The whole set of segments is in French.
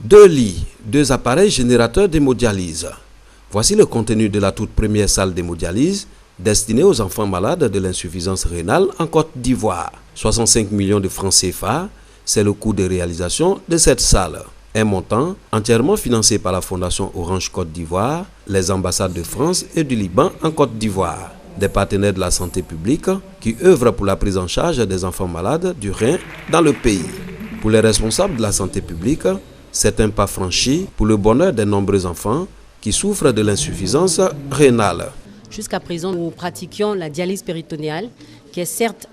2 lits, 2 appareils générateurs d'hémodialyse. Voici le contenu de la toute première salle d'hémodialyse destinée aux enfants malades de l'insuffisance rénale en Côte d'Ivoire. 65 millions de francs CFA, c'est le coût de réalisation de cette salle. Un montant entièrement financé par la Fondation Orange Côte d'Ivoire, les ambassades de France et du Liban en Côte d'Ivoire, des partenaires de la santé publique qui œuvrent pour la prise en charge des enfants malades du rein dans le pays. Pour les responsables de la santé publique, c'est un pas franchi pour le bonheur des nombreux enfants qui souffrent de l'insuffisance rénale. Jusqu'à présent, nous pratiquions la dialyse péritonéale qui est certes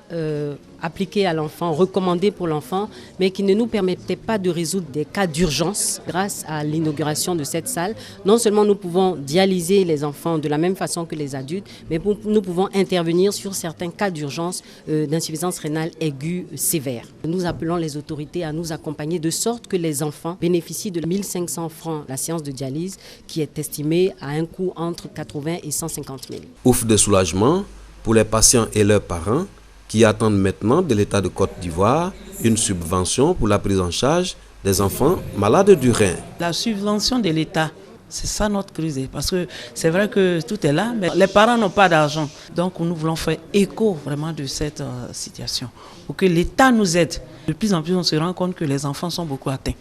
appliquée à l'enfant, recommandée pour l'enfant, mais qui ne nous permettait pas de résoudre des cas d'urgence. Grâce à l'inauguration de cette salle, non seulement nous pouvons dialyser les enfants de la même façon que les adultes, mais nous pouvons intervenir sur certains cas d'urgence d'insuffisance rénale aiguë sévère. Nous appelons les autorités à nous accompagner de sorte que les enfants bénéficient de 1 500 francs la séance de dialyse qui est estimée à un coût entre 80 et 150 000. Ouf de soulagement pour les patients et leurs parents qui attendent maintenant de l'État de Côte d'Ivoire une subvention pour la prise en charge des enfants malades du rein. La subvention de l'État, c'est ça notre crise, parce que c'est vrai que tout est là, mais les parents n'ont pas d'argent. Donc nous voulons faire écho vraiment de cette situation, pour que l'État nous aide. De plus en plus, on se rend compte que les enfants sont beaucoup atteints.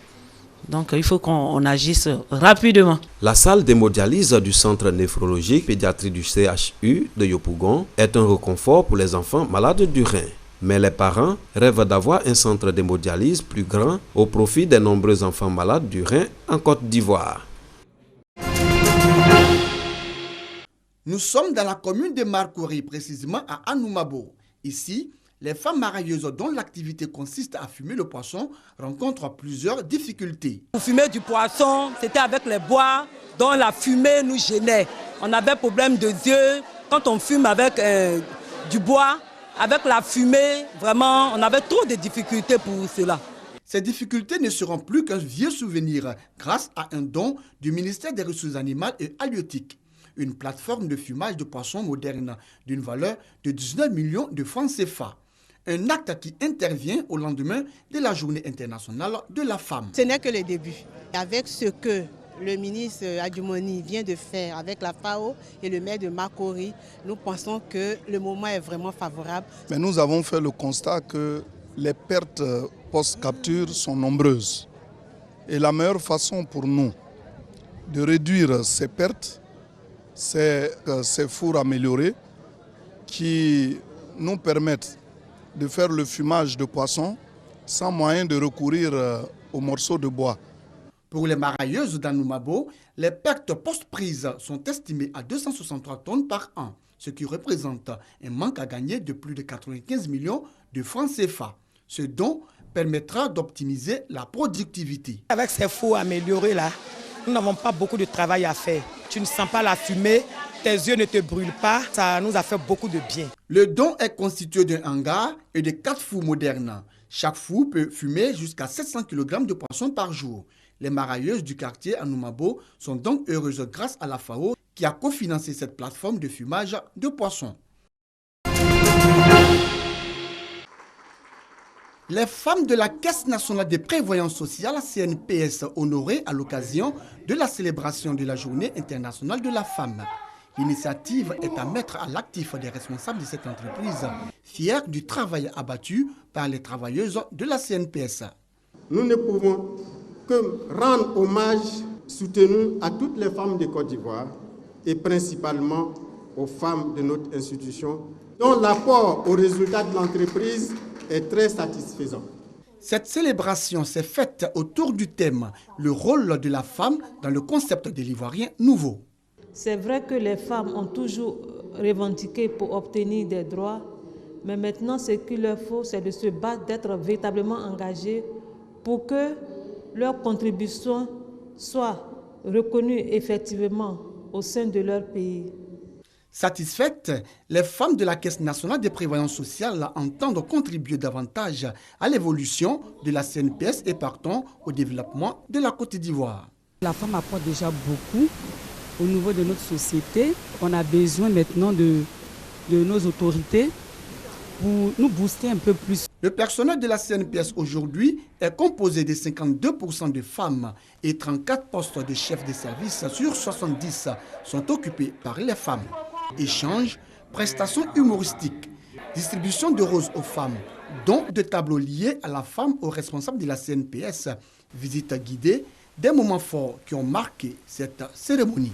Donc il faut qu'on agisse rapidement. La salle d'hémodialyse du centre néphrologique pédiatrie du CHU de Yopougon est un réconfort pour les enfants malades du rein. Mais les parents rêvent d'avoir un centre d'hémodialyse plus grand au profit des nombreux enfants malades du rein en Côte d'Ivoire. Nous sommes dans la commune de Marcory, précisément à Anoumabo. Ici, les femmes marailleuses dont l'activité consiste à fumer le poisson rencontrent plusieurs difficultés. Pour fumer du poisson, c'était avec les bois dont la fumée nous gênait. On avait problème de yeux. Quand on fume avec du bois, avec la fumée, vraiment, on avait trop de difficultés pour cela. Ces difficultés ne seront plus qu'un vieux souvenir grâce à un don du ministère des Ressources animales et halieutiques. Une plateforme de fumage de poissons moderne d'une valeur de 19 millions de francs CFA. Un acte qui intervient au lendemain de la Journée internationale de la femme. Ce n'est que le début. Avec ce que le ministre Adjumoni vient de faire avec la FAO et le maire de Marcory, nous pensons que le moment est vraiment favorable. Mais nous avons fait le constat que les pertes post-capture sont nombreuses. Et la meilleure façon pour nous de réduire ces pertes, c'est ces fours améliorés qui nous permettent de faire le fumage de poisson sans moyen de recourir aux morceaux de bois. Pour les marailleuses d'Anoumabo, les pertes post-prise sont estimées à 263 tonnes par an, ce qui représente un manque à gagner de plus de 95 millions de francs CFA. Ce don permettra d'optimiser la productivité. Avec ces fours améliorés là, nous n'avons pas beaucoup de travail à faire. Tu ne sens pas la fumée, tes yeux ne te brûlent pas, ça nous a fait beaucoup de bien. Le don est constitué d'un hangar et de 4 fours modernes. Chaque four peut fumer jusqu'à 700 kg de poissons par jour. Les marailleuses du quartier Anoumabo sont donc heureuses grâce à la FAO qui a cofinancé cette plateforme de fumage de poissons. Les femmes de la Caisse nationale de prévoyance sociale, CNPS, honorées à l'occasion de la célébration de la Journée internationale de la femme. L'initiative est à mettre à l'actif des responsables de cette entreprise, fiers du travail abattu par les travailleuses de la CNPS. Nous ne pouvons que rendre hommage soutenu à toutes les femmes de Côte d'Ivoire et principalement aux femmes de notre institution, dont l'apport aux résultats de l'entreprise est très satisfaisant. Cette célébration s'est faite autour du thème « Le rôle de la femme dans le concept de l'Ivoirien nouveau ». C'est vrai que les femmes ont toujours revendiqué pour obtenir des droits, mais maintenant ce qu'il leur faut, c'est de se battre, d'être véritablement engagées pour que leur contribution soit reconnue effectivement au sein de leur pays. Satisfaites, les femmes de la Caisse nationale de prévoyance sociale entendent contribuer davantage à l'évolution de la CNPS et partant au développement de la Côte d'Ivoire. La femme apporte déjà beaucoup au niveau de notre société. On a besoin maintenant de nos autorités pour nous booster un peu plus. Le personnel de la CNPS aujourd'hui est composé de 52% de femmes et 34 postes de chefs de service sur 70 sont occupés par les femmes. Échanges, prestations humoristiques, distribution de roses aux femmes, dons de tableaux liés à la femme aux responsables de la CNPS, visites guidées, des moments forts qui ont marqué cette cérémonie.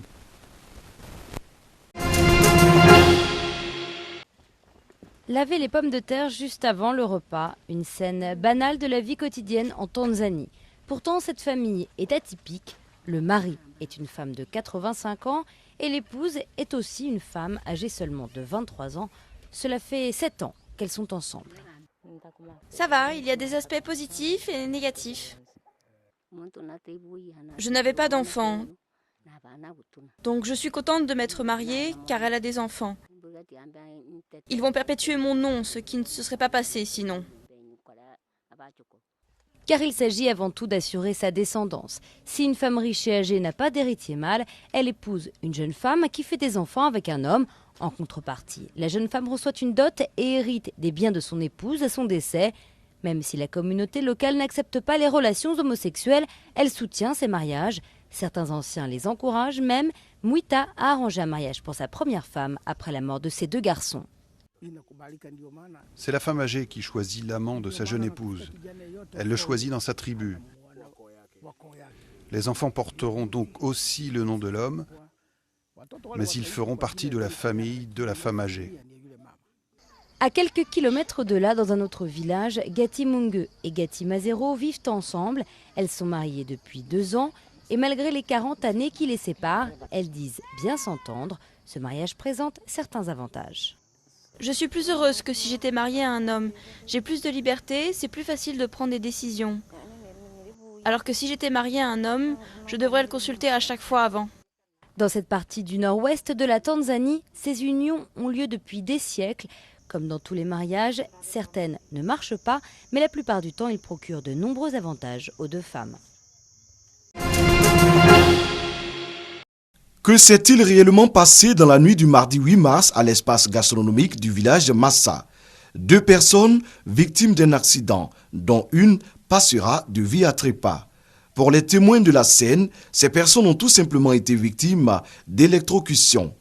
Laver les pommes de terre juste avant le repas, une scène banale de la vie quotidienne en Tanzanie. Pourtant, cette famille est atypique. Le mari est une femme de 85 ans et l'épouse est aussi une femme âgée seulement de 23 ans. Cela fait 7 ans qu'elles sont ensemble. Ça va, il y a des aspects positifs et négatifs. Je n'avais pas d'enfants, donc je suis contente de m'être mariée car elle a des enfants. Ils vont perpétuer mon nom, ce qui ne se serait pas passé sinon. Car il s'agit avant tout d'assurer sa descendance. Si une femme riche et âgée n'a pas d'héritier mâle, elle épouse une jeune femme qui fait des enfants avec un homme. En contrepartie, la jeune femme reçoit une dot et hérite des biens de son épouse à son décès. Même si la communauté locale n'accepte pas les relations homosexuelles, elle soutient ces mariages. Certains anciens les encouragent même. Mouita a arrangé un mariage pour sa première femme après la mort de ses 2 garçons. C'est la femme âgée qui choisit l'amant de sa jeune épouse. Elle le choisit dans sa tribu. Les enfants porteront donc aussi le nom de l'homme, mais ils feront partie de la famille de la femme âgée. À quelques kilomètres de là, dans un autre village, Gati Mungue et Gati Mazero vivent ensemble. Elles sont mariées depuis 2 ans et malgré les 40 années qui les séparent, elles disent bien s'entendre. Ce mariage présente certains avantages. Je suis plus heureuse que si j'étais mariée à un homme. J'ai plus de liberté, c'est plus facile de prendre des décisions. Alors que si j'étais mariée à un homme, je devrais le consulter à chaque fois avant. Dans cette partie du nord-ouest de la Tanzanie, ces unions ont lieu depuis des siècles. Comme dans tous les mariages, certaines ne marchent pas, mais la plupart du temps, ils procurent de nombreux avantages aux 2 femmes. Que s'est-il réellement passé dans la nuit du mardi 8 mars à l'espace gastronomique du village de Massa? 2 personnes victimes d'un accident, dont une passera de vie à trépas. Pour les témoins de la scène, ces personnes ont tout simplement été victimes d'électrocution.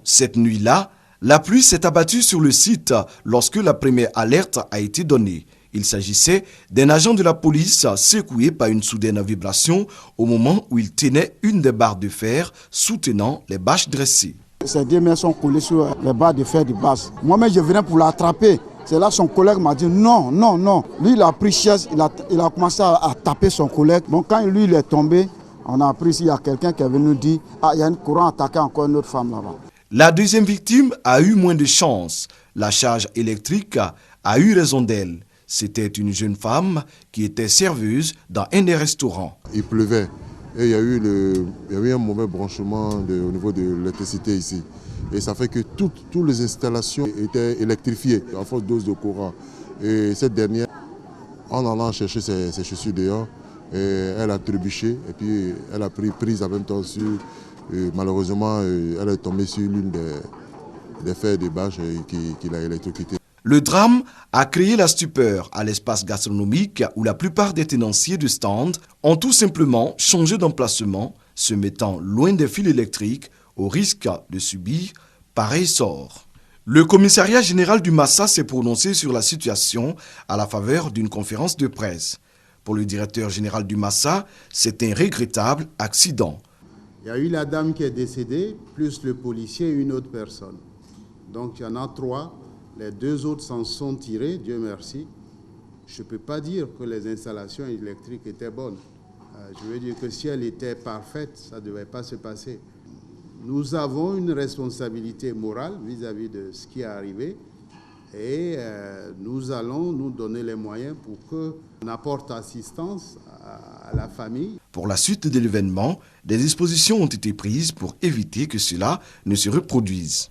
Cette nuit-là, la pluie s'est abattue sur le site lorsque la première alerte a été donnée. Il s'agissait d'un agent de la police secoué par une soudaine vibration au moment où il tenait une des barres de fer soutenant les bâches dressées. Ces 2 mains sont collées sur les barres de fer de base. Moi-même, je venais pour l'attraper. C'est là que son collègue m'a dit non, non, non. Lui, il a pris chaise, il a commencé à taper son collègue. Donc quand lui, il est tombé, on a appris qu'il y a quelqu'un qui est venu nous dire « Ah, il y a un courant attaqué encore une autre femme là-bas ». La deuxième victime a eu moins de chance. La charge électrique a eu raison d'elle. C'était une jeune femme qui était serveuse dans un des restaurants. Il pleuvait et il y a eu un mauvais branchement au niveau de l'électricité ici. Et ça fait que toutes les installations étaient électrifiées à forte dose de courant. Et cette dernière, en allant chercher ses chaussures dehors, elle a trébuché et puis elle a pris prise en même temps sur... malheureusement, elle est tombée sur l'une des fers de bâche qui l'a électrocutée. Le drame a créé la stupeur à l'espace gastronomique où la plupart des tenanciers de stand ont tout simplement changé d'emplacement, se mettant loin des fils électriques au risque de subir pareil sort. Le commissariat général du Massa s'est prononcé sur la situation à la faveur d'une conférence de presse. Pour le directeur général du Massa, c'est un regrettable accident. Il y a eu la dame qui est décédée, plus le policier et une autre personne. Donc il y en a 3. Les 2 autres s'en sont tirés, Dieu merci. Je ne peux pas dire que les installations électriques étaient bonnes. Je veux dire que si elles étaient parfaites, ça ne devait pas se passer. Nous avons une responsabilité morale vis-à-vis de ce qui est arrivé et nous allons nous donner les moyens pour qu'on apporte assistance à la famille. Pour la suite de l'événement, des dispositions ont été prises pour éviter que cela ne se reproduise.